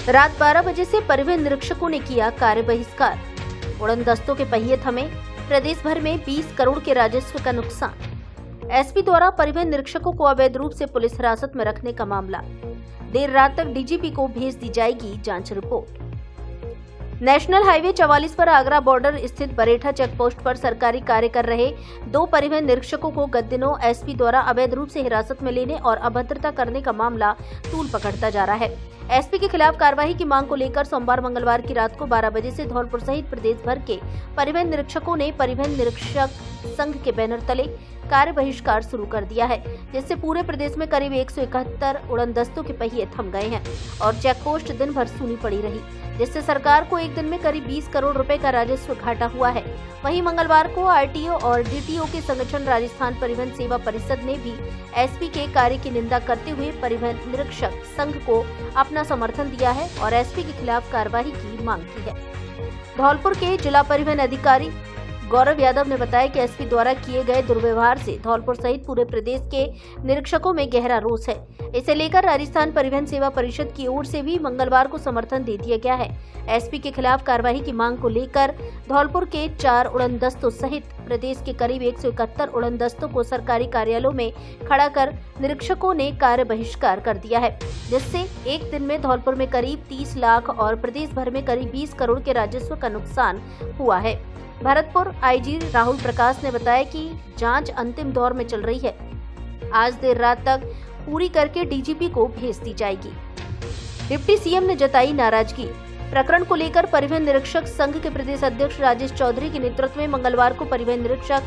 रात 12 बजे से परिवहन निरीक्षकों ने किया कार्य बहिष्कार। उड़नदस्तों के पहिए थमे, प्रदेश भर में 20 करोड़ के राजस्व का नुकसान। एसपी द्वारा परिवहन निरीक्षकों को अवैध रूप से पुलिस हिरासत में रखने का मामला। देर रात तक डीजीपी को भेज दी जाएगी जांच रिपोर्ट। नेशनल हाईवे 44 पर आगरा बॉर्डर स्थित बरेठा चेक पोस्ट पर सरकारी कार्य कर रहे 2 परिवहन निरीक्षकों को गत दिनों एसपी द्वारा अवैध रूप से हिरासत में लेने और अभद्रता करने का मामला तूल पकड़ता जा रहा है। एसपी के खिलाफ कार्रवाई की मांग को लेकर सोमवार मंगलवार की रात को 12 बजे से धौलपुर सहित प्रदेश भर के परिवहन निरीक्षकों ने परिवहन निरीक्षक संघ के बैनर तले कार्य बहिष्कार शुरू कर दिया है, जिससे पूरे प्रदेश में करीब 171 उड़नदस्तों के पहिए थम गए हैं और चेक पोस्ट दिन भर सूनी पड़ी रही, जिससे सरकार को एक दिन में करीब 20 करोड़ रुपए का राजस्व घाटा हुआ है। वहीं मंगलवार को आरटीओ और डीटीओ के संगठन राजस्थान परिवहन सेवा परिषद ने भी एसपी के कार्य की निंदा करते हुए परिवहन निरीक्षक संघ को अपना समर्थन दिया है और एसपी के खिलाफ कार्रवाई की मांग की है। धौलपुर के जिला परिवहन अधिकारी गौरव यादव ने बताया कि एसपी द्वारा किए गए दुर्व्यवहार से धौलपुर सहित पूरे प्रदेश के निरीक्षकों में गहरा रोष है। इसे लेकर राजस्थान परिवहन सेवा परिषद की ओर से भी मंगलवार को समर्थन दे दिया गया है। एसपी के खिलाफ कार्रवाई की मांग को लेकर धौलपुर के 4 उड़नदस्तों सहित प्रदेश के करीब 171 उड़नदस्तों को सरकारी कार्यालयों में खड़ा कर निरीक्षकों ने कार्य बहिष्कार कर दिया है, जिससे एक दिन में धौलपुर में करीब 30 लाख और प्रदेश भर में करीब 20 करोड़ के राजस्व का नुकसान हुआ है। भरतपुर आईजी राहुल प्रकाश ने बताया कि जांच अंतिम दौर में चल रही है। आज देर रात तक पूरी करके डीजीपी को भेज दी जाएगी। डिप्टी सीएम ने जताई नाराजगी। प्रकरण को लेकर परिवहन निरीक्षक संघ के प्रदेश अध्यक्ष राजेश चौधरी के नेतृत्व में मंगलवार को परिवहन निरीक्षक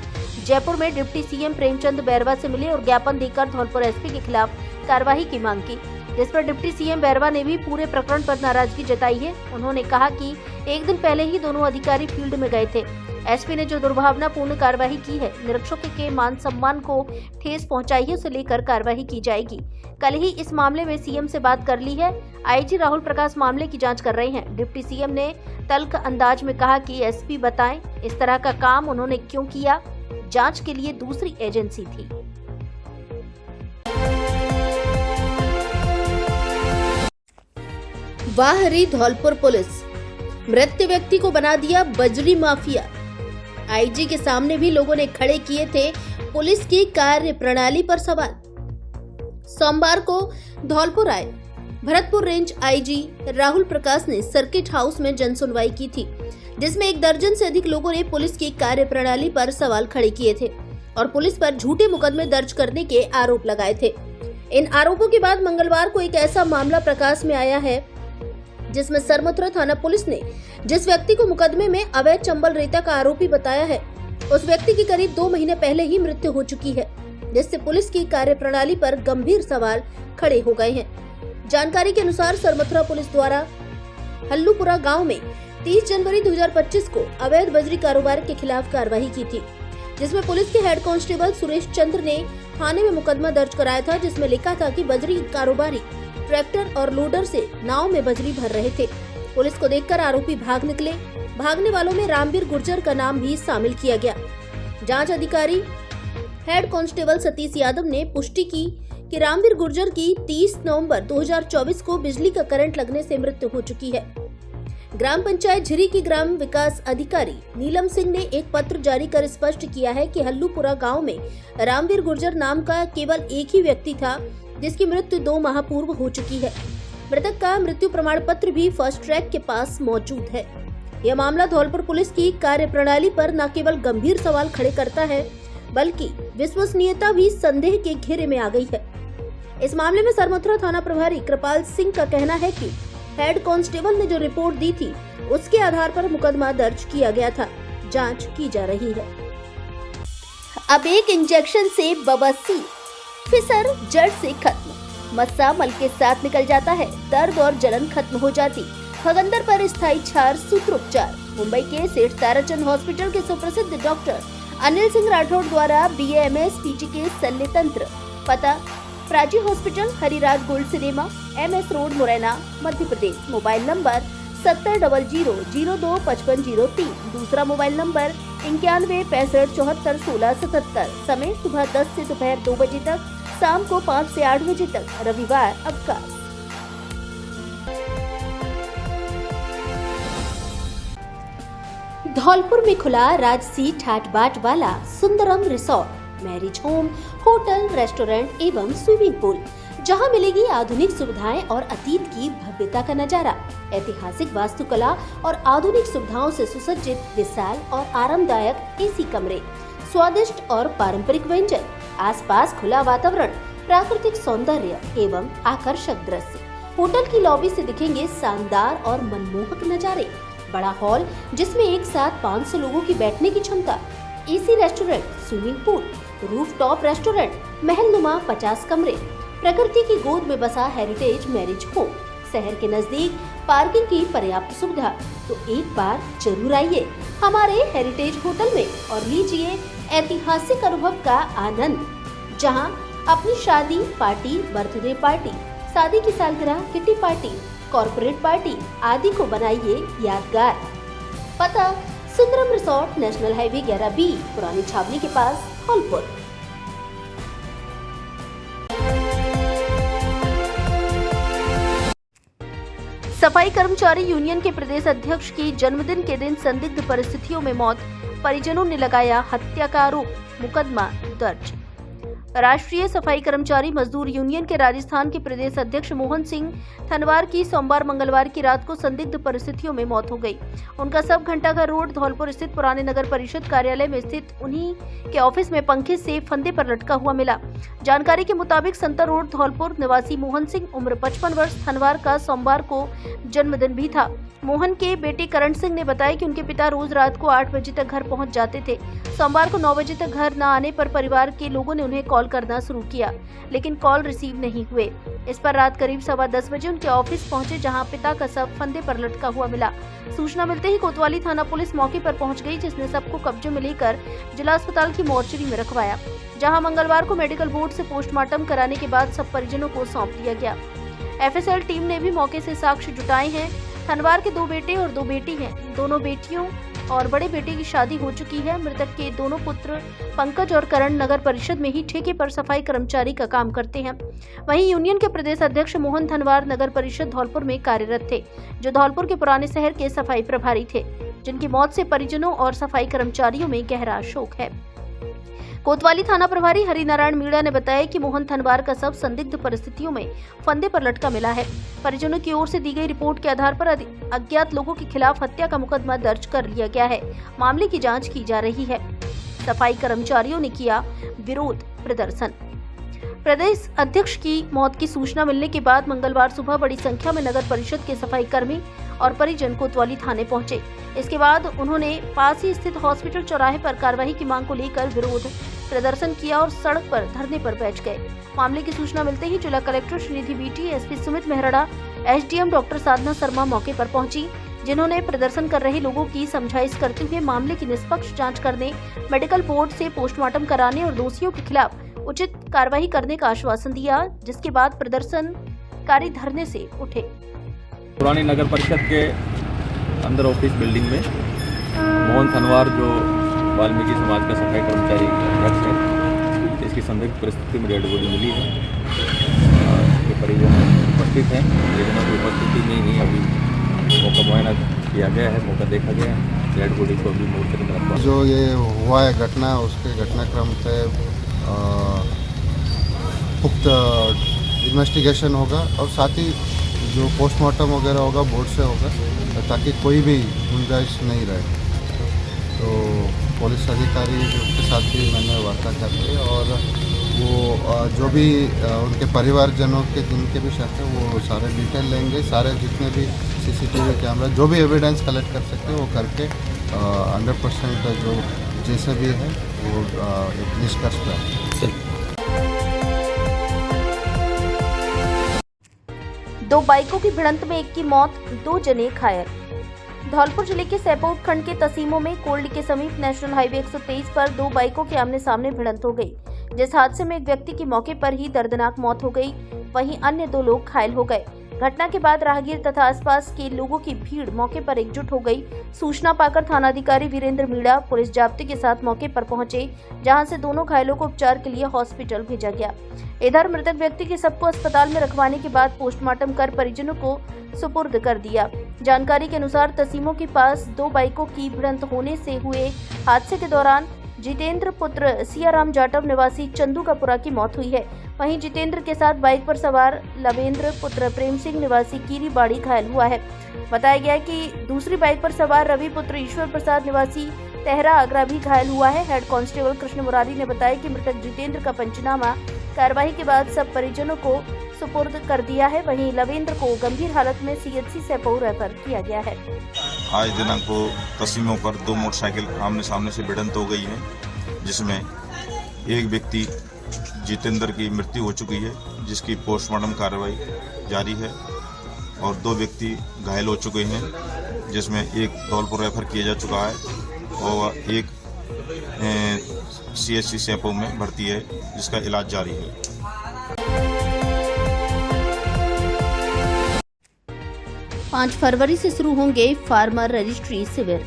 जयपुर में डिप्टी सीएम प्रेमचंद बैरवा से मिले और ज्ञापन देकर धौलपुर एसपी के खिलाफ कार्रवाई की मांग की, जिस पर डिप्टी सीएम बैरवा ने भी पूरे प्रकरण पर नाराजगी जताई है। उन्होंने कहा कि एक दिन पहले ही दोनों अधिकारी फील्ड में गए थे। एसपी ने जो दुर्भावनापूर्ण कार्रवाई की है, निरीक्षकों के मान सम्मान को ठेस पहुंचाई है, उसे लेकर कार्रवाई की जाएगी। कल ही इस मामले में सीएम से बात कर ली है। आईजी राहुल प्रकाश मामले की जांच कर रहे हैं। डिप्टी सीएम ने तल्ख अंदाज में कहा कि एसपी बताएं इस तरह का काम उन्होंने क्यों किया। जांच के लिए दूसरी एजेंसी थी। वाह री धौलपुर पुलिस, मृत व्यक्ति को बना दिया बजरी माफिया। आईजी के सामने भी लोगों ने खड़े किए थे पुलिस की कार्य प्रणाली पर सवाल। सोमवार को धौलपुर आए भरतपुर रेंज आईजी राहुल प्रकाश ने सर्किट हाउस में जनसुनवाई की थी, जिसमें 1 दर्जन से अधिक लोगों ने पुलिस की कार्य प्रणाली पर सवाल खड़े किए थे और पुलिस पर झूठे मुकदमे दर्ज करने के आरोप लगाए थे। इन आरोपों के बाद मंगलवार को एक ऐसा मामला प्रकाश में आया है जिसमें सरमथुरा थाना पुलिस ने जिस व्यक्ति को मुकदमे में अवैध चंबल रेता का आरोपी बताया है, उस व्यक्ति की करीब 2 महीने पहले ही मृत्यु हो चुकी है, जिससे पुलिस की कार्यप्रणाली पर गंभीर सवाल खड़े हो गए हैं। जानकारी के अनुसार सरमथुरा पुलिस द्वारा हल्लूपुरा गांव में 30 जनवरी 2025 को अवैध बजरी कारोबार के खिलाफ कार्रवाई की थी, जिसमें पुलिस के हेड कांस्टेबल सुरेश चंद्र ने थाने में मुकदमा दर्ज कराया था, जिसमें लिखा था कि बजरी कारोबारी ट्रैक्टर और लोडर से नाव में बजरी भर रहे थे। पुलिस को देखकर आरोपी भाग निकले। भागने वालों में रामवीर गुर्जर का नाम भी शामिल किया गया। जांच अधिकारी हेड कांस्टेबल सतीश यादव ने पुष्टि की कि रामवीर गुर्जर की 30 नवंबर 2024 को बिजली का करंट लगने से मृत्यु हो चुकी है। ग्राम पंचायत झिरी की ग्राम विकास अधिकारी नीलम सिंह ने एक पत्र जारी कर स्पष्ट किया है कि हल्लूपुरा गांव में रामवीर गुर्जर नाम का केवल एक ही व्यक्ति था, जिसकी मृत्यु 2 माह पूर्व हो चुकी है। मृतक का मृत्यु प्रमाण पत्र भी फास्ट ट्रैक के पास मौजूद है। यह मामला धौलपुर पुलिस की कार्यप्रणाली पर न केवल गंभीर सवाल खड़े करता है, बल्कि विश्वसनीयता भी संदेह के घेरे में आ गई है। इस मामले में सरमथुरा थाना प्रभारी कृपाल सिंह का कहना है कि हेड कांस्टेबल ने जो रिपोर्ट दी थी, उसके आधार पर मुकदमा दर्ज किया गया था। जांच की जा रही है। अब एक इंजेक्शन से बवासीर, फिसर जड़ से खत्म, मस्सा मल के साथ निकल जाता है, दर्द और जलन खत्म हो जाती, भगंदर पर स्थायी छार, सूत्रोपचार। मुंबई के सेठ ताराचंद हॉस्पिटल के सुप्रसिद्ध डॉक्टर अनिल सिंह राठौड़ द्वारा BAMS PG के शल्य तंत्र। पता Prachi hospital, Hariraj gold cinema, MS road, Morena, Madhya Pradesh. Mobile number 7000025503। दूसरा मोबाइल नंबर 9165741677। समय सुबह 10 से दोपहर 2 बजे तक, शाम को 5 से 8 बजे तक, रविवार अवकाश। धौलपुर में खुला राजसी ठाट बाट वाला Sundaram resort, marriage home, hotel, restaurant एवं स्विमिंग पूल, जहां मिलेगी आधुनिक सुविधाएं और अतीत की भव्यता का नजारा। ऐतिहासिक वास्तुकला और आधुनिक सुविधाओं से सुसज्जित विशाल और आरामदायक एसी कमरे, स्वादिष्ट और पारंपरिक व्यंजन, आसपास खुला वातावरण, प्राकृतिक सौंदर्य एवं आकर्षक दृश्य। होटल की लॉबी से दिखेंगे शानदार और मनमोहक नजारे। बड़ा हॉल जिसमें एक साथ 500 लोगों की बैठने की क्षमता, AC restaurant, swimming pool, rooftop restaurant, महलनुमा 50 कमरे, प्रकृति की गोद में बसा हेरिटेज मैरिज होम, शहर के नजदीक पार्किंग की पर्याप्त सुविधा। तो एक बार जरूर आइए हमारे हेरिटेज होटल में और लीजिए ऐतिहासिक अनुभव का आनंद, जहां अपनी शादी, पार्टी, बर्थडे पार्टी, शादी की सालगिरह, किटी पार्टी, कॉर्पोरेट पार्टी आदि को बनाइए यादगार। पता Sundaram resort, national highway 11B, पुरानी छावनी के पास, धौलपुर। सफाई कर्मचारी यूनियन के प्रदेश अध्यक्ष की जन्मदिन के दिन संदिग्ध परिस्थितियों में मौत, परिजनों ने लगाया हत्या का आरोप, मुकदमा दर्ज। राष्ट्रीय सफाई कर्मचारी मजदूर यूनियन के राजस्थान के प्रदेश अध्यक्ष मोहन सिंह थनवार की सोमवार मंगलवार की रात को संदिग्ध परिस्थितियों में मौत हो गई। उनका शव घंटाघर रोड, धौलपुर स्थित पुराने नगर परिषद कार्यालय में स्थित उन्हीं के ऑफिस में पंखे से फंदे पर लटका हुआ मिला। जानकारी के मुताबिक संतर रोड, धौलपुर निवासी मोहन सिंह उम्र 55 वर्ष थनवार का सोमवार को जन्मदिन भी था। मोहन के बेटे करण सिंह ने बताया कि उनके पिता रोज रात को 8 बजे तक घर पहुंच जाते थे। सोमवार को 9 बजे तक घर न आने पर परिवार के लोगों ने उन्हें कॉल करना शुरू किया, लेकिन कॉल रिसीव नहीं हुए। इस पर रात करीब 10:15 बजे उनके ऑफिस पहुंचे, जहां पिता का शव फंदे पर लटका हुआ मिला। सूचना मिलते ही कोतवाली थाना पुलिस मौके पर पहुंच गई, जिसने शव को कब्जे में लेकर जिला अस्पताल की मोर्चरी में रखवाया, जहां मंगलवार को मेडिकल बोर्ड से पोस्टमार्टम कराने के बाद सब परिजनों को सौंप दिया गया। एफएसएल टीम ने भी मौके से साक्ष्य जुटाए हैं। थनवार के 2 बेटे और 2 बेटी हैं। दोनों बेटियों और बड़े बेटे की शादी हो चुकी है। मृतक के दोनों पुत्र पंकज और करण नगर परिषद में ही ठेके पर सफाई कर्मचारी का काम करते हैं। वहीं यूनियन के प्रदेश अध्यक्ष मोहन थनवार नगर परिषद धौलपुर में कार्यरत थे, जो धौलपुर के पुराने शहर के सफाई प्रभारी थे, जिनकी मौत से परिजनों और सफाई कर्मचारियों में गहरा शोक है। कोतवाली थाना प्रभारी हरिनारायण मीणा ने बताया कि मोहन थनवार का शव संदिग्ध परिस्थितियों में फंदे पर लटका मिला है। परिजनों की ओर से दी गई रिपोर्ट के आधार पर अज्ञात लोगों के खिलाफ हत्या का मुकदमा दर्ज कर लिया गया है। मामले की जांच की जा रही है। सफाई कर्मचारियों ने किया विरोध प्रदर्शन। प्रदेश अध्यक्ष की मौत की सूचना मिलने के बाद मंगलवार सुबह बड़ी संख्या में नगर परिषद के सफाई कर्मी और परिजन कोतवाली थाने पहुंचे। इसके बाद उन्होंने पास ही स्थित हॉस्पिटल चौराहे पर कार्रवाई की मांग को लेकर विरोध प्रदर्शन किया और सड़क पर धरने पर बैठ गए। मामले की सूचना मिलते ही जिला collector Shrinidhi BT, SP Sumit Mehrda, SDM doctor Sadhana Sharma मौके पर पहुंची, जिन्होंने प्रदर्शन कर रहे लोगों की समझाइश करते हुए मामले की निष्पक्ष जांच करने, मेडिकल बोर्ड से पोस्टमार्टम कराने और दोषियों के खिलाफ उचित कार्रवाई करने का आश्वासन दिया, जिसके बाद प्रदर्शनकारी धरने से उठे। पुरानी नगर परिषद के अंदर ऑफिस बिल्डिंग में मोहन थनवार, जो वाल्मीकि समाज का सफाई कर्मचारी अध्यक्ष है, इसकी संदिग्ध परिस्थिति में डेड बॉडी मिली है। इसके परिजन उपस्थित हैं। परिजनों की उपस्थिति में ही अभी मौका मुआयना किया गया है, मौका देखा गया है। डेड बॉडी को अभी मोर्चरी में रखा। जो ये हुआ है घटना, उसके घटनाक्रम से पुख्त इन्वेस्टिगेशन होगा और साथ ही जो पोस्टमार्टम वगैरह होगा बोर्ड से होगा, ताकि कोई भी गुंजाइश नहीं रहे। तो पुलिस अधिकारी के साथ भी मैंने वार्ता कर ली और वो जो भी उनके परिवारजनों के जिनके भी शक है वो सारे डिटेल लेंगे। सारे जितने भी सीसीटीवी कैमरा जो भी एविडेंस कलेक्ट कर सकते हैं वो करके 100% जो जैसे भी है वो एक निष्कर्ष पर। 2 बाइकों की भिड़ंत में एक की मौत, 2 जने घायल। धौलपुर जिले के सैपा उपखंड के तसीमों में कोल्ड के समीप नेशनल हाईवे 123 पर 2 बाइकों के आमने सामने भिड़ंत हो गई, जिस हादसे में एक व्यक्ति की मौके पर ही दर्दनाक मौत हो गई, वहीं अन्य 2 लोग घायल हो गए। घटना के बाद राहगीर तथा आसपास के लोगों की भीड़ मौके पर एकजुट हो गई। सूचना पाकर थानाधिकारी वीरेंद्र मीणा पुलिस जाब्ते के साथ मौके पर पहुंचे, जहां से दोनों घायलों को उपचार के लिए हॉस्पिटल भेजा गया। इधर मृतक व्यक्ति के शव को अस्पताल में रखवाने के बाद पोस्टमार्टम कर परिजनों को सुपुर्द कर दिया। जानकारी के अनुसार तसीमों के पास दो बाइकों की भिड़ंत होने से हुए हादसे के दौरान जितेंद्र पुत्र सियाराम जाटव निवासी चंदूकापुरा की मौत हुई है। वहीं जितेंद्र के साथ बाइक पर सवार लवेंद्र पुत्र प्रेम सिंह निवासी कीरीबाड़ी घायल हुआ है। बताया गया कि दूसरी बाइक पर सवार रवि पुत्र ईश्वर प्रसाद निवासी तेहरा आगरा भी घायल हुआ है। हेड कांस्टेबल कृष्ण मुरारी ने बताया कि मृतक जितेंद्र का पंचनामा कार्रवाई के बाद सब परिजनों को सुपुर्द कर दिया है। वहीं लवेंद्र को गंभीर हालत में सीएचसी सेपऊ रेफर किया गया है। आज दिनांक को तसीमों पर दो मोटरसाइकिल आमने सामने से भिड़ंत हो गई है, जिसमें एक व्यक्ति जितेंद्र की मृत्यु हो चुकी है, जिसकी पोस्टमार्टम कार्रवाई जारी है, और दो व्यक्ति घायल हो चुके हैं, जिसमें एक धौलपुर रेफर किया जा चुका है और एक सीएचसी सेपऊ में भर्ती है, जिसका इलाज जारी है। 5 फरवरी से शुरू होंगे फार्मर रजिस्ट्री शिविर।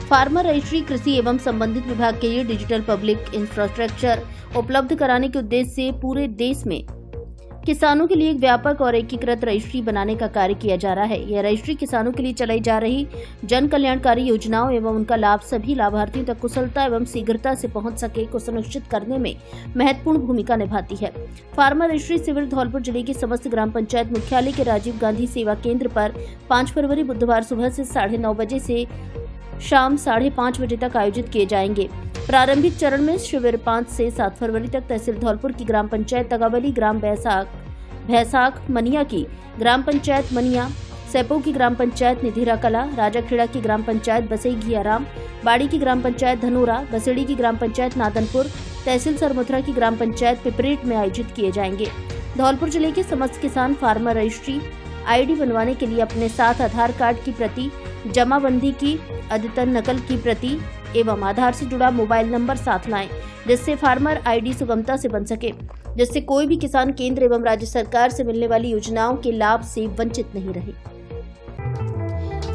फार्मर रजिस्ट्री कृषि एवं संबंधित विभाग के लिए डिजिटल पब्लिक इंफ्रास्ट्रक्चर उपलब्ध कराने के उद्देश्य से पूरे देश में किसानों के लिए एक व्यापक और एकीकृत रजिस्ट्री बनाने का कार्य किया जा रहा है। यह रजिस्ट्री किसानों के लिए चलाई जा रही जन कल्याणकारी योजनाओं एवं उनका लाभ सभी लाभार्थियों तक कुशलता एवं शीघ्रता से पहुंच सके को सुनिश्चित करने में महत्वपूर्ण भूमिका निभाती है। फार्मर रजिस्ट्री शिविर धौलपुर जिले के समस्त ग्राम पंचायत मुख्यालय के राजीव गांधी सेवा केंद्र पर 5 फरवरी बुधवार सुबह से 9:30 बजे से शाम 5:30 बजे तक आयोजित किए जाएंगे। प्रारंभिक चरण में शिविर 5 से 7 फरवरी तक तहसील धौलपुर की ग्राम पंचायत तगावली, ग्राम भैसाख मनिया की ग्राम पंचायत मनिया, सेपऊ की ग्राम पंचायत निधिरा कला, राजाखेड़ा की ग्राम पंचायत बसई घियाराम, बाड़ी की ग्राम पंचायत धनोरा, बसेड़ी की ग्राम पंचायत नादनपुर, तहसील सरमुथरा की ग्राम पंचायत पिपरेट में आयोजित किए जाएंगे। धौलपुर जिले के समस्त किसान फार्मर रजिस्ट्री आईडी बनवाने के लिए अपने साथ आधार कार्ड की प्रति, जमाबंदी की अद्यतन नकल की प्रति एवं आधार से जुड़ा मोबाइल नंबर साथ लाएं, जिससे फार्मर आईडी सुगमता से बन सके, जिससे कोई भी किसान केंद्र एवं राज्य सरकार से मिलने वाली योजनाओं के लाभ से वंचित नहीं रहे।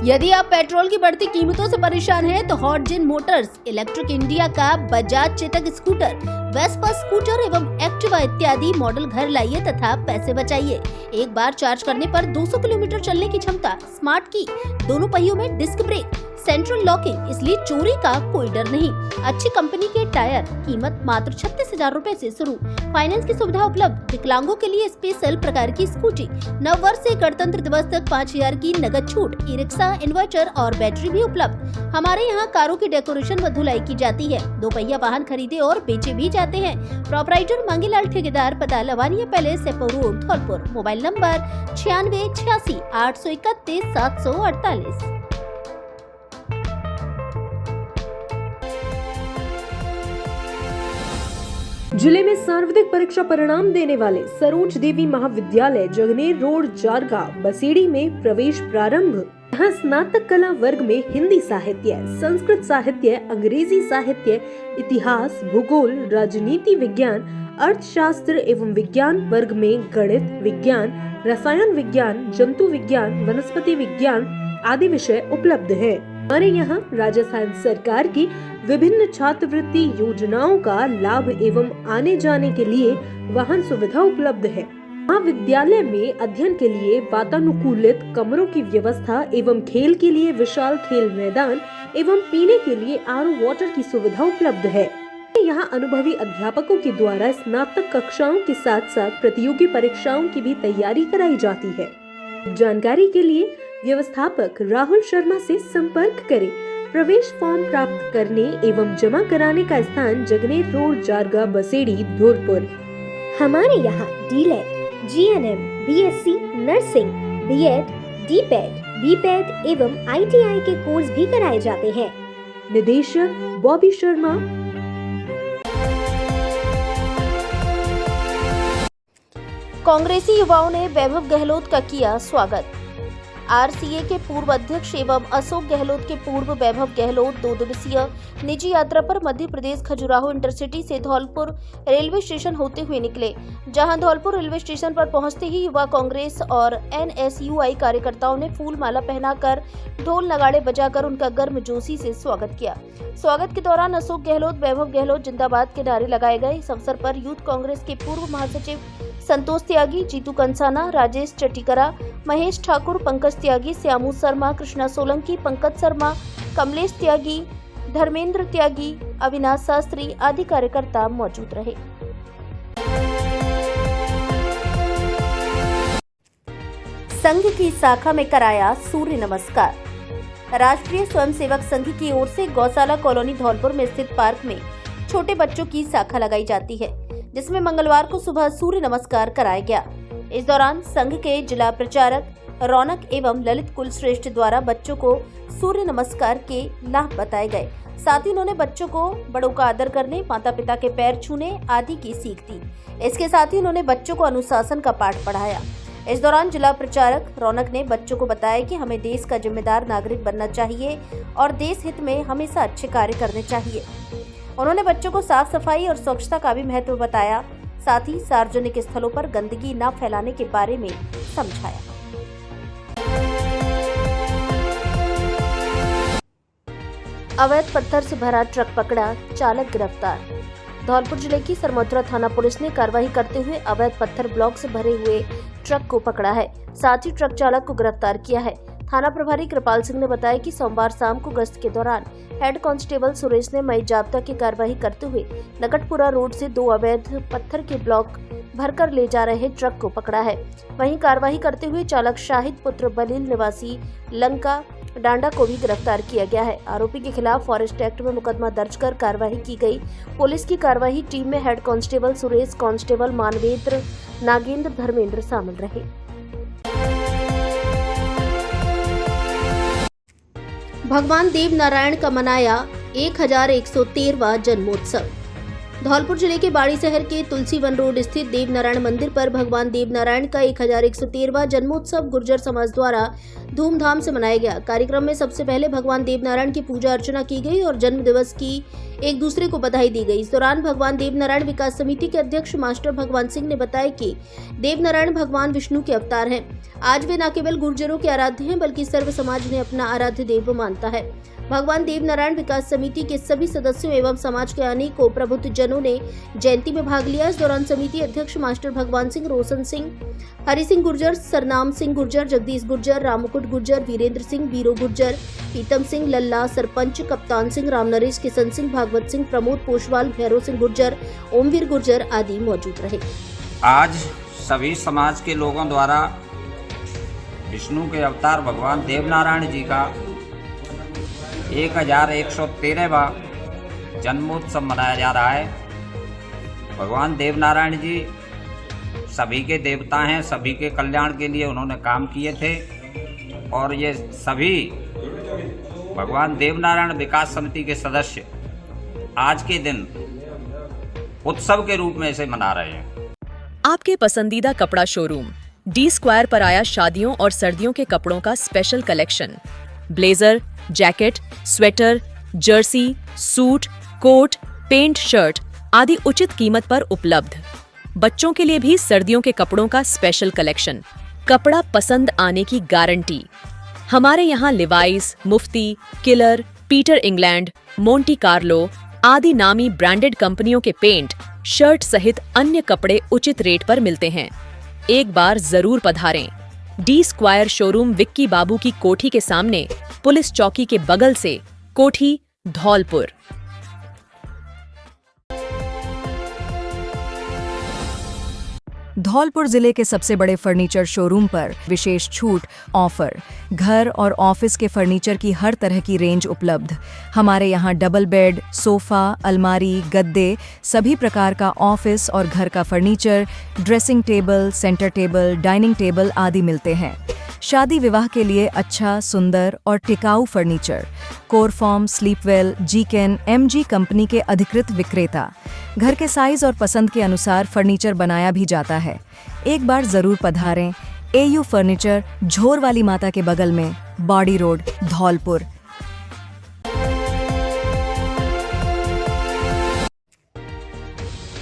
यदि आप पेट्रोल की बढ़ती कीमतों से परेशान हैं, तो हॉटजिन मोटर्स इलेक्ट्रिक इंडिया का Bajaj Chetak scooter, Vespa scooter एवं एक्टिवा इत्यादि मॉडल घर लाइए तथा पैसे बचाइए। एक बार चार्ज करने पर 200 किलोमीटर चलने की क्षमता, स्मार्ट की, दोनों पहियों में डिस्क ब्रेक, सेंट्रल लॉकिंग, इसलिए चोरी का कोई डर नहीं। अच्छी कंपनी के टायर, कीमत मात्र 36,000 रूपए से शुरू। फाइनेंस की सुविधा उपलब्ध। विकलांगों के लिए स्पेशल प्रकार की स्कूटी। नव वर्ष से गणतंत्र दिवस तक 5,000 की नगद छूट। ई रिक्शा, इन्वर्टर और बैटरी भी उपलब्ध। हमारे यहाँ कारों की डेकोरेशन व धुलाई की जाती है। 2 पहिया वाहन खरीदे और बेचे भी जाते हैं। प्रोपराइटर मांगीलाल ठेकेदार, पता Lavania palace, Sepau road, Dholpur. Mobile number 9686 831 748। जिले में सार्वत्रिक परीक्षा परिणाम देने वाले सरोज देवी महाविद्यालय जगनेर रोड जारगा बसेड़ी में प्रवेश प्रारंभ। यहाँ स्नातक कला वर्ग में हिंदी साहित्य, संस्कृत साहित्य, अंग्रेजी साहित्य, इतिहास, भूगोल, राजनीति विज्ञान, अर्थशास्त्र एवं विज्ञान वर्ग में गणित, विज्ञान, रसायन विज्ञान, जंतु विज्ञान, वनस्पति विज्ञान आदि विषय उपलब्ध हैं। हमारे यहाँ राजस्थान सरकार की विभिन्न छात्रवृत्ति योजनाओं का लाभ एवं आने जाने के लिए वाहन सुविधा उपलब्ध है। महाविद्यालय में अध्ययन के लिए वातानुकूलित कमरों की व्यवस्था एवं खेल के लिए विशाल खेल मैदान एवं पीने के लिए आरओ वाटर की सुविधा उपलब्ध है। यहाँ अनुभवी अध्यापकों के द्वारा स्नातक कक्षाओं के साथ साथ प्रतियोगी परीक्षाओं की भी तैयारी कराई जाती है। जानकारी के लिए व्यवस्थापक राहुल शर्मा से संपर्क करें। प्रवेश फॉर्म प्राप्त करने एवं जमा कराने का स्थान जगनेर रोड जारगा बसेड़ी धौलपुर। हमारे यहाँ डीलेट, जीएनएम, बीएससी नर्सिंग, बीएड, डीपैड, बीपैड एवं आईटीआई के कोर्स भी कराए जाते हैं। निदेशक बॉबी शर्मा। कांग्रेसी युवाओं ने वैभव गहलोत का किया स्वागत। आरसीए के पूर्व अध्यक्ष एवं अशोक गहलोत के पूर्व वैभव गहलोत 2 दिवसीय निजी यात्रा पर मध्य प्रदेश खजुराहो इंटरसिटी से धौलपुर रेलवे स्टेशन होते हुए निकले, जहां धौलपुर रेलवे स्टेशन पर पहुंचते ही युवा कांग्रेस और एनएसयूआई कार्यकर्ताओं ने फूल माला पहनाकर, ढोल नगाड़े बजाकर उनका गर्मजोशी से स्वागत किया। स्वागत के दौरान अशोक गहलोत, वैभव गहलोत जिंदाबाद के नारे लगाए गए। इस अवसर पर यूथ कांग्रेस के पूर्व महासचिव संतोष त्यागी, जीतू कंसाना, राजेश चटीकरा, महेश ठाकुर, पंकज त्यागी, श्यामू शर्मा, कृष्णा सोलंकी, पंकज शर्मा, कमलेश त्यागी, धर्मेंद्र त्यागी, अविनाश शास्त्री आदि कार्यकर्ता मौजूद रहे। संघ की शाखा में कराया सूर्य नमस्कार। राष्ट्रीय स्वयंसेवक संघ की ओर से गौशाला कॉलोनी धौलपुर में स्थित पार्क में छोटे बच्चों की शाखा लगाई जाती है, जिसमें मंगलवार को सुबह सूर्य नमस्कार कराया गया। इस दौरान संघ के जिला प्रचारक रौनक एवं ललित कुलश्रेष्ठ द्वारा बच्चों को सूर्य नमस्कार के लाभ बताए गए। साथ ही उन्होंने बच्चों को बड़ों का आदर करने, माता पिता के पैर छूने आदि की सीख दी। इसके साथ ही उन्होंने बच्चों को अनुशासन का पाठ पढ़ाया। इस दौरान जिला प्रचारक रौनक ने बच्चों को बताया कि हमें देश का जिम्मेदार नागरिक बनना चाहिए और देश हित में हमेशा अच्छे कार्य करने चाहिए। उन्होंने बच्चों को साफ सफाई और स्वच्छता का भी महत्व बताया। साथ ही सार्वजनिक स्थलों पर गंदगी न फैलाने के बारे में समझाया। अवैध पत्थर से भरा ट्रक पकड़ा, चालक गिरफ्तार। धौलपुर जिले की सरमोत्रा थाना पुलिस ने कार्रवाई करते हुए अवैध पत्थर ब्लॉक से भरे हुए ट्रक को पकड़ा है। साथ ही ट्रक चालक को गिरफ्तार किया है। थाना प्रभारी कृपाल सिंह ने बताया कि सोमवार शाम को गश्त के दौरान हेड कांस्टेबल सुरेश ने मई जाब्ता की कार्रवाई करते हुए नकटपुरा रोड से 2 अवैध पत्थर के ब्लॉक भरकर ले जा रहे ट्रक को पकड़ा है। वहीं कार्रवाई करते हुए चालक शाहिद पुत्र बलील निवासी लंका डांडा को भी गिरफ्तार किया गया है। आरोपी के खिलाफ फॉरेस्ट एक्ट में मुकदमा दर्ज कर कार्रवाई की गई। पुलिस की कार्रवाई टीम में head constable Suresh, constable Manvendra, Nagendra, Dharmendra शामिल रहे। भगवान देव नारायण का मनाया 1113वां जन्मोत्सव। धौलपुर जिले के बाड़ी शहर के तुलसीवन रोड स्थित देव नारायण मंदिर पर भगवान देव नारायण का 1113वां जन्मोत्सव गुर्जर समाज द्वारा धूमधाम से मनाया गया। कार्यक्रम में सबसे पहले भगवान देव नारायण की पूजा अर्चना की गई और जन्म दिवस की एक दूसरे को बधाई दी गई। इस दौरान भगवान देव नारायण विकास समिति के अध्यक्ष मास्टर भगवान सिंह ने बताया कि देव नारायण भगवान विष्णु के अवतार हैं। आज वे न केवल गुर्जरों के आराध्य हैं बल्कि सर्व समाज ने अपना आराध्य देव मानता है। भगवान देव नारायण विकास समिति के सभी सदस्यों एवं समाज के अनेकों प्रबुद्ध जनों ने जयंती में भाग लिया। इस दौरान समिति अध्यक्ष मास्टर भगवान सिंह, रोशन सिंह, हरि सिंह गुर्जर, सरनाम सिंह गुर्जर, जगदीश गुर्जर, रामकुट गुर्जर, वीरेंद्र सिंह, बीरो गुर्जर, पीतम सिंह, लल्ला, सरपंच, कप्तान सिंह, राम नरेश, किशन सिंह, भागवत सिंह, प्रमोद पोशवाल, भैरव सिंह गुर्जर, ओमवीर गुर्जर आदि मौजूद रहे। आज सभी समाज के लोगों द्वारा विष्णु के अवतार भगवान देव नारायण जी का 1113वां जन्मोत्सव मनाया जा रहा है। भगवान देव नारायण जी सभी के देवता हैं, सभी के कल्याण के लिए उन्होंने काम किए थे और ये सभी भगवान देव नारायण विकास समिति के सदस्य आज के दिन उत्सव के रूप में इसे मना रहे हैं। आपके पसंदीदा कपड़ा शोरूम डी स्क्वायर पर आया शादियों और सर्दियों के कपड़ों का special collection. Blazer, jacket, sweater, jersey, suit, coat, pant, shirt आदि उचित कीमत पर उपलब्ध। बच्चों के लिए भी सर्दियों के कपड़ों का स्पेशल कलेक्शन। कपड़ा पसंद आने की गारंटी। हमारे यहाँ Levi's, Mufti, Killer, Peter England, Monte Carlo आदि नामी ब्रांडेड कंपनियों के पेंट, शर्ट सहित अन्य कपड़े उचित रेट पर मिलते हैं। एक बार जरूर पधारें। डी स्क्वायर शोरूम विक्की बाबू की कोठी के सामने, पुलिस चौकी के बगल से, कोठी, धौलपुर। धौलपुर जिले के सबसे बड़े फर्नीचर शोरूम पर विशेष छूट ऑफर। घर और ऑफिस के फर्नीचर की हर तरह की रेंज उपलब्ध। हमारे यहाँ डबल बेड, सोफा, अलमारी, गद्दे, सभी प्रकार का ऑफिस और घर का furniture, dressing table, centre table, dining table आदि मिलते हैं। शादी विवाह के लिए अच्छा, सुंदर और टिकाऊ फर्नीचर। कोरफॉर्म, स्लीपवेल, जीकेन, एमजी कंपनी के अधिकृत विक्रेता। घर के साइज और पसंद के अनुसार फर्नीचर बनाया भी जाता है। एक बार जरूर पधारें। एयू फर्नीचर, झोर वाली माता के बगल में, बाड़ी रोड, धौलपुर।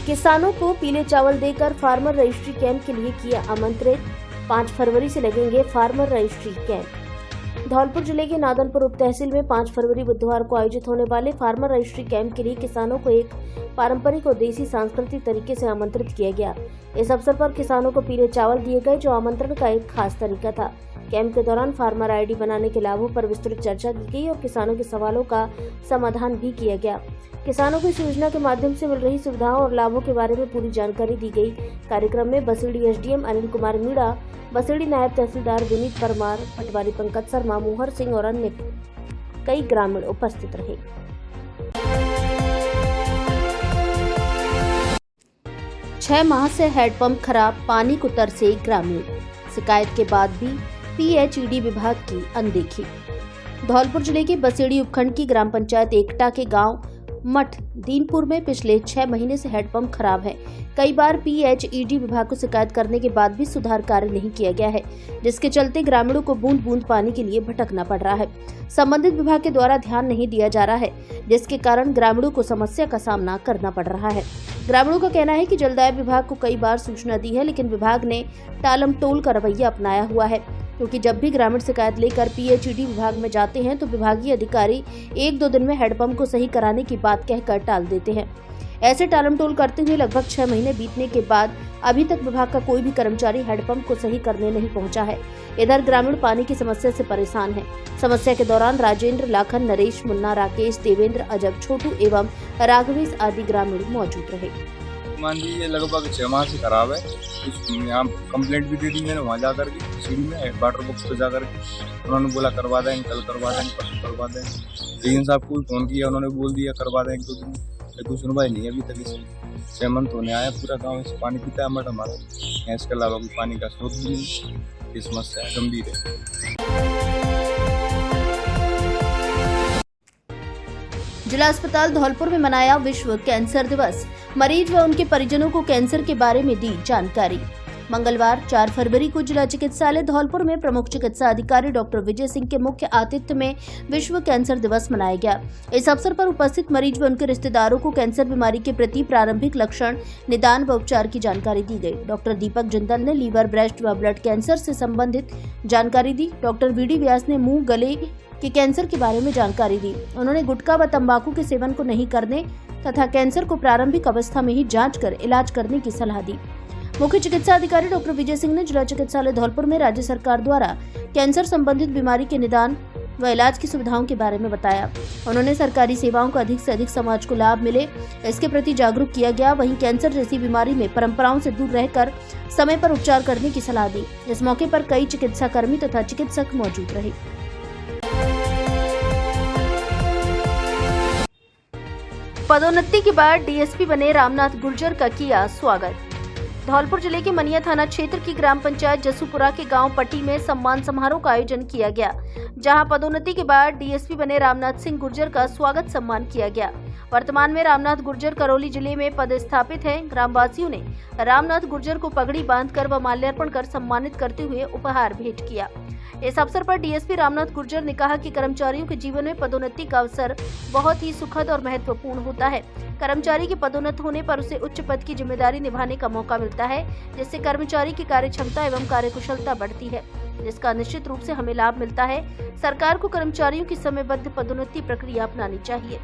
किसानों को पीले चावल देकर फार्मर रजिस्ट्री कैंप के लिए किया आमंत्रित। 5 फरवरी से लगेंगे फार्मर रजिस्ट्री कैंप। धौलपुर जिले के नादनपुर उप तहसील में 5 फरवरी बुधवार को आयोजित होने वाले फार्मर रजिस्ट्री कैंप के लिए किसानों को एक पारंपरिक और देसी सांस्कृतिक तरीके से आमंत्रित किया गया। इस अवसर पर किसानों को पीले चावल दिए गए, जो आमंत्रण का एक खास तरीका था। कैंप के दौरान फार्मर आईडी बनाने के लाभों पर विस्तृत चर्चा की गई और किसानों के सवालों का समाधान भी किया गया। किसानों को इस योजना के माध्यम से मिल रही सुविधाओं और लाभों के बारे में पूरी जानकारी दी गई। कार्यक्रम में बसीड़ी एसडीएम अनिल कुमार मीणा, बसीड़ी नायब तहसीलदार विनीत परमार, पटवारी पंकज शर्मा, मोहर सिंह और अन्य कई ग्रामीण उपस्थित रहे। 6 माह से हैंडपंप खराब, पानी को तरसे ग्रामीण। शिकायत के बाद भी पीएचईडी विभाग की अनदेखी। धौलपुर जिले के बसेड़ी उपखंड की ग्राम पंचायत एकटा के गांव मठ दीनपुर में पिछले 6 महीने से हैंडपंप खराब है। कई बार पीएचईडी विभाग को शिकायत करने के बाद भी सुधार कार्य नहीं किया गया है, जिसके चलते ग्रामीणों को बूंद बूंद पानी के लिए भटकना पड़ रहा है। संबंधित विभाग के द्वारा ध्यान नहीं दिया जा रहा है, जिसके कारण ग्रामीणों को समस्या का सामना करना पड़ रहा है। ग्रामीणों का कहना है कि जलदाय विभाग को कई बार सूचना दी है, लेकिन विभाग ने टालम टोल का रवैया अपनाया हुआ है, क्योंकि जब भी ग्रामीण शिकायत लेकर पीएचईडी विभाग में जाते हैं तो विभागीय अधिकारी 1-2 दिन में हैंडपंप को सही कराने की बात कहकर टाल देते हैं। ऐसे टालम टोल करते हुए लगभग 6 महीने बीतने के बाद अभी तक विभाग का कोई भी कर्मचारी हैंडपंप को सही करने नहीं पहुंचा है। इधर ग्रामीण पानी की समस्या से परेशान है। समस्या के दौरान राजेंद्र, लाखन, नरेश, मुन्ना, राकेश, देवेंद्र, अजब, छोटू एवं राघवेश आदि ग्रामीण मौजूद रहे। मान लीजिए लगभग 6 माह से खराब है। यहाँ कंप्लेंट भी दे दी मैंने वहाँ जाकर के, सीढ़ी में वाटर बॉक्स पे जाकर के। उन्होंने बोला करवा दें, कल करवा दें, परसों करवा दें। लेकिन साहब को फोन किया, उन्होंने बोल दिया करवा दें 1-2 दिन, लेकिन सुनवाई नहीं अभी तक। इसमें 6 मंथ होने आया, पूरा गाँव इस पानी पीता है मठ हमारा। इसके अलावा कोई पानी का स्रोत भी नहीं। ये समस्या गंभीर है। जिला अस्पताल धौलपुर में मनाया विश्व कैंसर दिवस। मरीज व उनके परिजनों को कैंसर के बारे में दी जानकारी। मंगलवार 4 फरवरी को जिला चिकित्सालय धौलपुर में प्रमुख चिकित्सा अधिकारी डॉक्टर विजय सिंह के मुख्य आतिथ्य में विश्व कैंसर दिवस मनाया गया। इस अवसर पर उपस्थित मरीज व उनके रिश्तेदारों को कैंसर बीमारी के प्रति प्रारंभिक लक्षण, निदान व उपचार की जानकारी दी गई। डॉक्टर दीपक जिंदल ने लीवर, ब्रेस्ट व ब्लड कैंसर से संबंधित जानकारी दी। डॉक्टर वीडी व्यास ने मुंह, गले के कैंसर के बारे में जानकारी दी। उन्होंने गुटखा व तंबाकू के सेवन को नहीं करने तथा कैंसर को प्रारंभिक अवस्था में ही जांच कर इलाज करने की सलाह दी। मुख्य चिकित्सा अधिकारी डॉक्टर विजय सिंह ने जिला चिकित्सालय धौलपुर में राज्य सरकार द्वारा कैंसर संबंधित बीमारी के निदान व इलाज की सुविधाओं के बारे में बताया। उन्होंने सरकारी सेवाओं का अधिक से अधिक समाज को लाभ मिले, इसके प्रति जागरूक किया गया। वहीं कैंसर जैसी बीमारी में परंपराओं से दूर रहकर समय पर उपचार करने की सलाह दी। इस मौके पर कई चिकित्सा कर्मी तथा चिकित्सक मौजूद रहे। पदोन्नति के बाद डीएसपी बने रामनाथ गुर्जर का किया स्वागत। धौलपुर जिले के मनिया थाना क्षेत्र की ग्राम पंचायत जसूपुरा के गांव पट्टी में सम्मान समारोह का आयोजन किया गया, जहां पदोन्नति के बाद डीएसपी बने रामनाथ सिंह गुर्जर का स्वागत सम्मान किया गया। वर्तमान में रामनाथ गुर्जर करौली जिले में पदस्थापित हैं। ग्रामवासियों ने रामनाथ गुर्जर को पगड़ी बांधकर व माल्यार्पण कर सम्मानित करते हुए उपहार भेंट किया। इस अवसर पर डीएसपी रामनाथ गुर्जर ने कहा कि कर्मचारियों के जीवन में पदोन्नति का अवसर बहुत ही सुखद और महत्वपूर्ण होता है। कर्मचारी के पदोन्नत होने पर उसे उच्च पद की जिम्मेदारी निभाने का मौका मिलता है, जिससे कर्मचारी की कार्यक्षमता एवं कार्यकुशलता बढ़ती है, जिसका निश्चित रूप से हमें लाभ मिलता है। सरकार को कर्मचारियों की समयबद्ध पदोन्नति प्रक्रिया अपनानी चाहिए।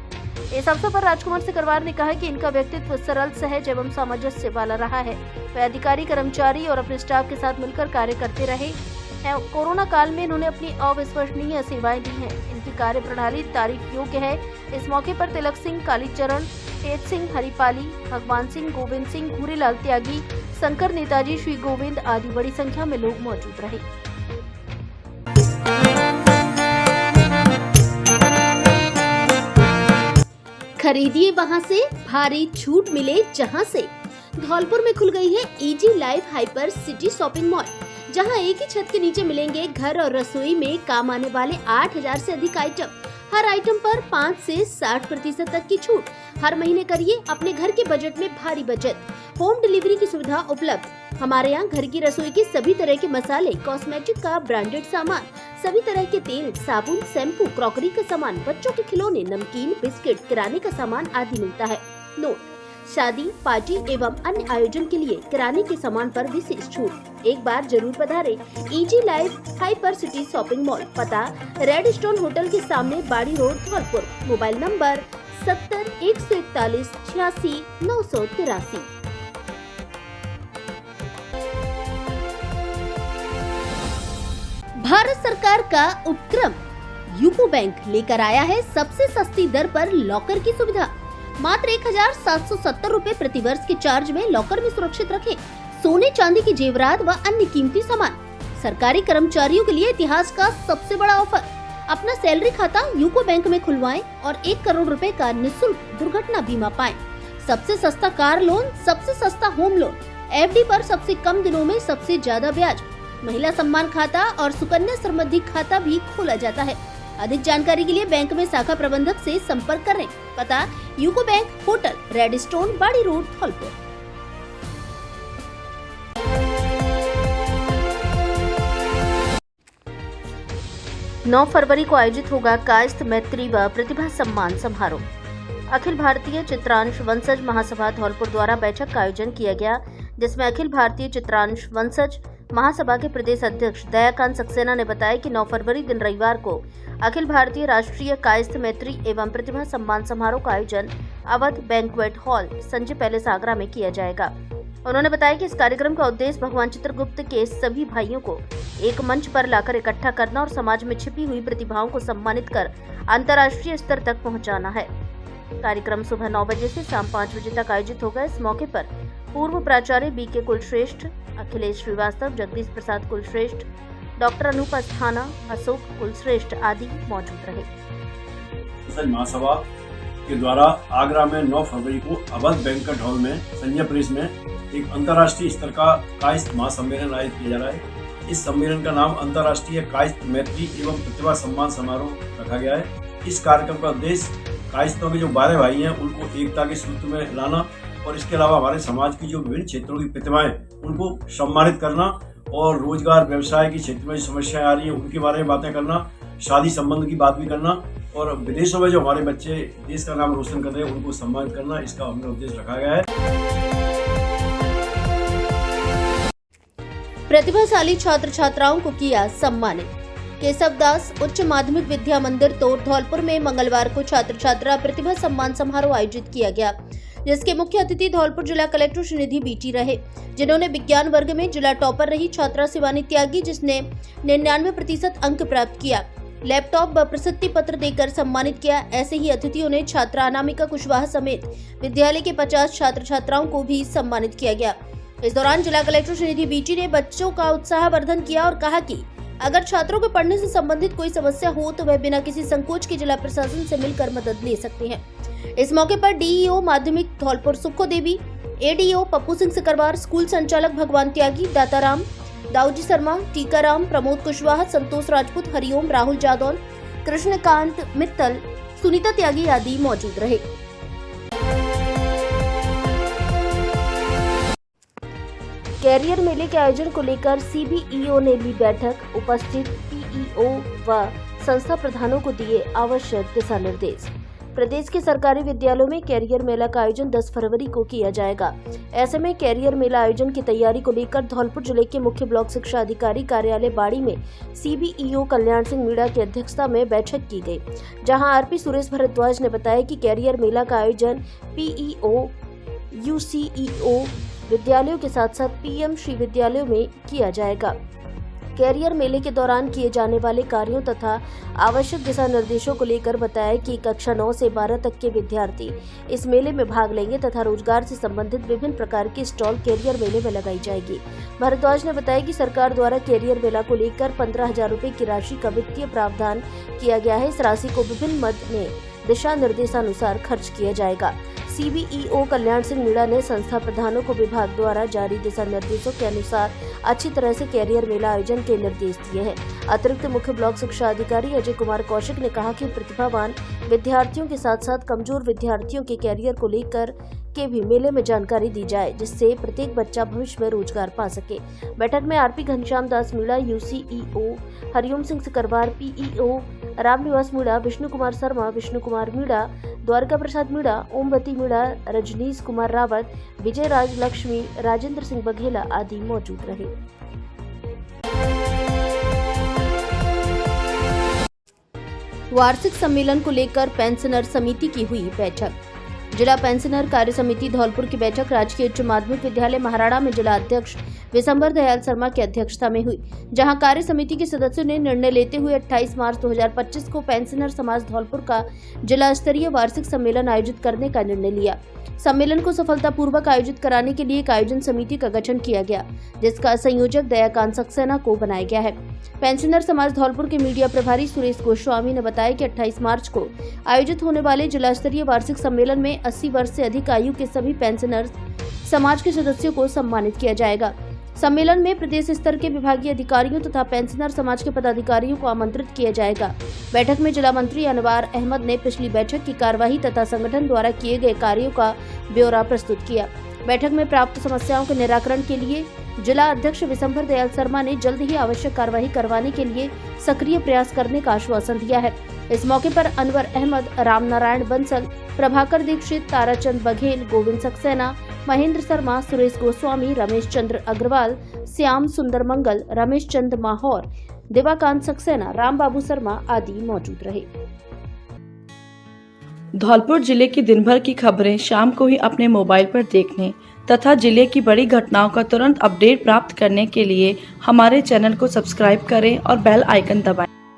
इस अवसर पर राजकुमार सिकरवार ने कहा कि इनका व्यक्तित्व सरल, सहज एवं सामंजस्य वाला रहा है। वे अधिकारी, कर्मचारी और अपने स्टाफ के साथ मिलकर कार्य करते रहे। कोरोना काल में इन्होंने अपनी अविश्वसनीय सेवाएं दी हैं। इनकी कार्य प्रणाली तारीफ योग्य है। इस मौके पर तिलक सिंह, कालीचरण, तेज सिंह, हरिपाली, भगवान सिंह, गोविंद सिंह, घूरीलाल त्यागी, शंकर, नेताजी, श्री गोविंद आदि बड़ी संख्या में लोग मौजूद रहे। खरीदिए वहां से, भारी छूट मिले जहां से। धौलपुर में खुल गई है easy life hyper city shopping mall, जहां एक ही छत के नीचे मिलेंगे घर और रसोई में काम आने वाले 8000 से अधिक आइटम। हर आइटम पर 5 से 60% तक की छूट। हर महीने करिए अपने घर के बजट में भारी बचत। होम डिलीवरी की सुविधा उपलब्ध। हमारे यहाँ घर की रसोई के सभी तरह के मसाले, कॉस्मेटिक का ब्रांडेड सामान, सभी तरह के तेल, साबुन, शैम्पू, क्रॉकरी का सामान, बच्चों के खिलौने, नमकीन, बिस्किट, किराने का सामान आदि मिलता है। नोट: शादी, पार्टी एवं अन्य आयोजन के लिए किराने के सामान पर विशेष छूट। एक बार जरूर पधारें easy life hyper city shopping mall. पता: रेड स्टोन होटल के सामने, Bari road, Dholpur. Mobile number 70 141 86 983। Bharat सरकार का उपक्रम यूको बैंक लेकर आया है सबसे सस्ती दर पर लॉकर की सुविधा। मात्र 1770 रूपए प्रति वर्ष के चार्ज में लॉकर में सुरक्षित रखें सोने चांदी की जेवरात व अन्य कीमती सामान। सरकारी कर्मचारियों के लिए इतिहास का सबसे बड़ा ऑफर। अपना सैलरी खाता यूको बैंक में खुलवाएं और 1 करोड़ रुपए का निःशुल्क दुर्घटना बीमा पाएं। सबसे सस्ता कार लोन, सबसे सस्ता होम लोन, एफडी पर सबसे कम दिनों में सबसे ज्यादा ब्याज, महिला सम्मान खाता और सुकन्या समृद्धि खाता भी खोला जाता है। अधिक जानकारी के लिए बैंक में शाखा प्रबंधक से संपर्क करें। पता UCO bank, hotel red stone, बाड़ी रोड, धौलपुर। 9 फरवरी को आयोजित होगा कायस्थ मैत्री व प्रतिभा सम्मान समारोह। अखिल भारतीय चित्रांश वंशज महासभा धौलपुर द्वारा बैठक का आयोजन किया गया, जिसमें अखिल भारतीय चित्रांश वंशज महासभा के प्रदेश अध्यक्ष दयाकांत सक्सेना ने बताया कि 9 फरवरी दिन रविवार को अखिल भारतीय राष्ट्रीय कायस्थ मैत्री एवं प्रतिभा सम्मान समारोह का आयोजन Awadh banquet hall Sanjay palace Agra में किया जाएगा। उन्होंने बताया कि इस कार्यक्रम का उद्देश्य भगवान चित्रगुप्त के सभी भाइयों को एक मंच पर लाकर इकट्ठा करना और समाज में छिपी हुई प्रतिभाओं को सम्मानित कर अंतर्राष्ट्रीय स्तर तक पहुंचाना है। कार्यक्रम सुबह 9 बजे से शाम 5 बजे तक आयोजित होगा। इस मौके पर पूर्व प्राचार्य BK कुलश्रेष्ठ, अखिलेश श्रीवास्तव, जगदीश प्रसाद कुलश्रेष्ठ, डॉक्टर अनूप अस्थाना, अशोक कुलश्रेष्ठ आदि मौजूद रहे। महासभा के द्वारा आगरा में 9 फरवरी को अवध बैंक्वेट हॉल में संजय पैलेस में एक अंतर्राष्ट्रीय स्तर का कायस्थ महासम्मेलन आयोजित किया जा रहा है। इस सम्मेलन का नाम अंतर्राष्ट्रीय कायस्थ मैत्री एवं प्रतिभा सम्मान समारोह रखा गया है। इस कार्यक्रम का उद्देश्य कायस्थों के जो 12 भाई हैं उनको एकता के सूत्र में लाना और इसके अलावा हमारे समाज की जो विभिन्न क्षेत्रों की प्रतिभाएं उनको सम्मानित करना और रोजगार व्यवसाय के क्षेत्र में जो समस्याएं आ रही हैं उनके बारे में बातें करना, शादी संबंध की बात भी करना और विदेशों में जो हमारे बच्चे देश का नाम रोशन कर रहे हैं उनको सम्मानित करना, इसका हमने उद्देश्य रखा गया है। प्रतिभाशाली छात्र छात्राओं को किया सम्मानित। केशवदास उच्च माध्यमिक विद्या मंदिर तोर धौलपुर में मंगलवार को छात्र छात्रा प्रतिभा सम्मान समारोह आयोजित किया गया, जिसके मुख्य अतिथि धौलपुर जिला कलेक्टर श्रीनिधि बीटी रहे, जिन्होंने विज्ञान वर्ग में जिला टॉपर रही छात्रा शिवानी त्यागी, जिसने 99% अंक प्राप्त किया, लैपटॉप व प्रशस्ति पत्र देकर सम्मानित किया। ऐसे ही अतिथियों ने छात्रा अनामिका कुशवाहा समेत विद्यालय के 50 छात्र छात्राओं को भी सम्मानित किया गया। इस दौरान जिला कलेक्टर श्रीनिधि बीटी ने बच्चों का उत्साहवर्धन किया और कहा कि अगर छात्रों के पढ़ने से संबंधित कोई समस्या हो तो वह बिना किसी संकोच के जिला प्रशासन से मिलकर मदद ले सकते हैं। इस मौके पर DEO माध्यमिक धौलपुर सुखो देवी, ADO पप्पू सिंह सिकरवार, स्कूल संचालक भगवान त्यागी, दाताराम, दाऊजी शर्मा, टीकाराम, प्रमोद कुशवाहा, संतोष राजपूत, हरिओम, राहुल जादौन, कृष्णकांत मित्तल, सुनीता त्यागी आदि मौजूद रहे। कैरियर मेले के आयोजन को लेकर CBEO ने ली बैठक। उपस्थित PEO व संस्था प्रधानों को दिए आवश्यक दिशा निर्देश। प्रदेश के सरकारी विद्यालयों में कैरियर मेला का आयोजन 10 फरवरी को किया जाएगा। ऐसे में कैरियर मेला आयोजन की तैयारी को लेकर धौलपुर जिले के मुख्य ब्लॉक शिक्षा अधिकारी कार्यालय बाड़ी में CBEO कल्याण सिंह मीणा की अध्यक्षता में बैठक की गई, जहां RP सुरेश भारद्वाज ने बताया कि कैरियर मेला का आयोजन PEO, UCEO विद्यालयों के साथ साथ PM श्री विद्यालयों में किया जाएगा। कैरियर मेले के दौरान किए जाने वाले कार्यों तथा आवश्यक दिशा निर्देशों को लेकर बताया कि कक्षा 9 से 12 तक के विद्यार्थी इस मेले में भाग लेंगे तथा रोजगार से संबंधित विभिन्न प्रकार की स्टॉल कैरियर मेले में लगाई जाएगी। भारद्वाज ने बताया कि सरकार द्वारा कैरियर मेला को लेकर 15,000 रुपए की राशि का वित्तीय प्रावधान किया गया है। इस राशि को विभिन्न मद में दिशा निर्देशानुसार खर्च किया जाएगा। CBEO कल्याण सिंह मीणा ने संस्था प्रधानों को विभाग द्वारा जारी दिशा निर्देशों के अनुसार अच्छी तरह से कैरियर मेला आयोजन के निर्देश दिए हैं। अतिरिक्त मुख्य ब्लॉक शिक्षा अधिकारी अजय कुमार कौशिक ने कहा कि प्रतिभावान विद्यार्थियों के साथ साथ कमजोर विद्यार्थियों के कैरियर को लेकर के भी मेले में जानकारी दी जाए, जिससे प्रत्येक बच्चा भविष्य में रोजगार पा सके। बैठक में RP Ghanshyam Das Meena, UCEO Hariom Singh Sikarwar, PEO Ramniwas Meena, Vishnu Kumar Sharma, Vishnu Kumar Meena, Dwarka Prasad Meena, Omvati Meena, Rajneesh Kumar Rawat, विजय राज लक्ष्मी, राजेंद्र सिंह बघेला आदि मौजूद रहे। वार्षिक सम्मेलन को लेकर पेंशनर समिति की हुई बैठक। जिला पेंशनर कार्य समिति धौलपुर की बैठक राजकीय उच्च माध्यमिक विद्यालय महाराणा में जिला अध्यक्ष विशंबर दयाल शर्मा की अध्यक्षता में हुई, जहां कार्य समिति के सदस्यों ने निर्णय लेते हुए 28 मार्च 2025 को पेंशनर समाज धौलपुर का जिला स्तरीय वार्षिक सम्मेलन आयोजित करने का निर्णय लिया। सम्मेलन को सफलतापूर्वक आयोजित कराने के लिए एक आयोजन समिति का गठन किया गया, जिसका संयोजक दयाकांत सक्सेना को बनाया गया है। पेंशनर समाज धौलपुर के मीडिया प्रभारी सुरेश गोस्वामी ने बताया कि 28 मार्च को आयोजित होने वाले जिला स्तरीय वार्षिक सम्मेलन में 80 वर्ष से अधिक आयु के सभी पेंशनर समाज के सदस्यों को सम्मानित किया जाएगा। सम्मेलन में प्रदेश स्तर के विभागीय अधिकारियों तथा पेंशनर समाज के पदाधिकारियों को आमंत्रित किया जाएगा। बैठक में जिला मंत्री अनवार अहमद ने पिछली बैठक की कार्यवाही तथा संगठन द्वारा किए गए कार्यों का ब्यौरा प्रस्तुत किया। बैठक में प्राप्त समस्याओं के निराकरण के लिए जिला अध्यक्ष विशंबर दयाल शर्मा ने जल्द ही आवश्यक कार्यवाही करवाने के लिए सक्रिय प्रयास करने का आश्वासन दिया है। इस मौके पर अनवर अहमद, रामनारायण बंसल, प्रभाकर दीक्षित, ताराचंद बघेल, गोविंद सक्सेना, महेंद्र शर्मा, सुरेश गोस्वामी, रमेश चंद्र अग्रवाल, श्याम सुंदर मंगल, रमेश चंद माहौर, देवाकांत सक्सेना, राम बाबू शर्मा आदि मौजूद रहे। धौलपुर जिले की दिन भर की खबरें शाम को ही अपने मोबाइल पर देखने तथा जिले की बड़ी घटनाओं का तुरंत अपडेट प्राप्त करने के लिए हमारे चैनल को सब्सक्राइब करें और बेल आइकन दबाएं।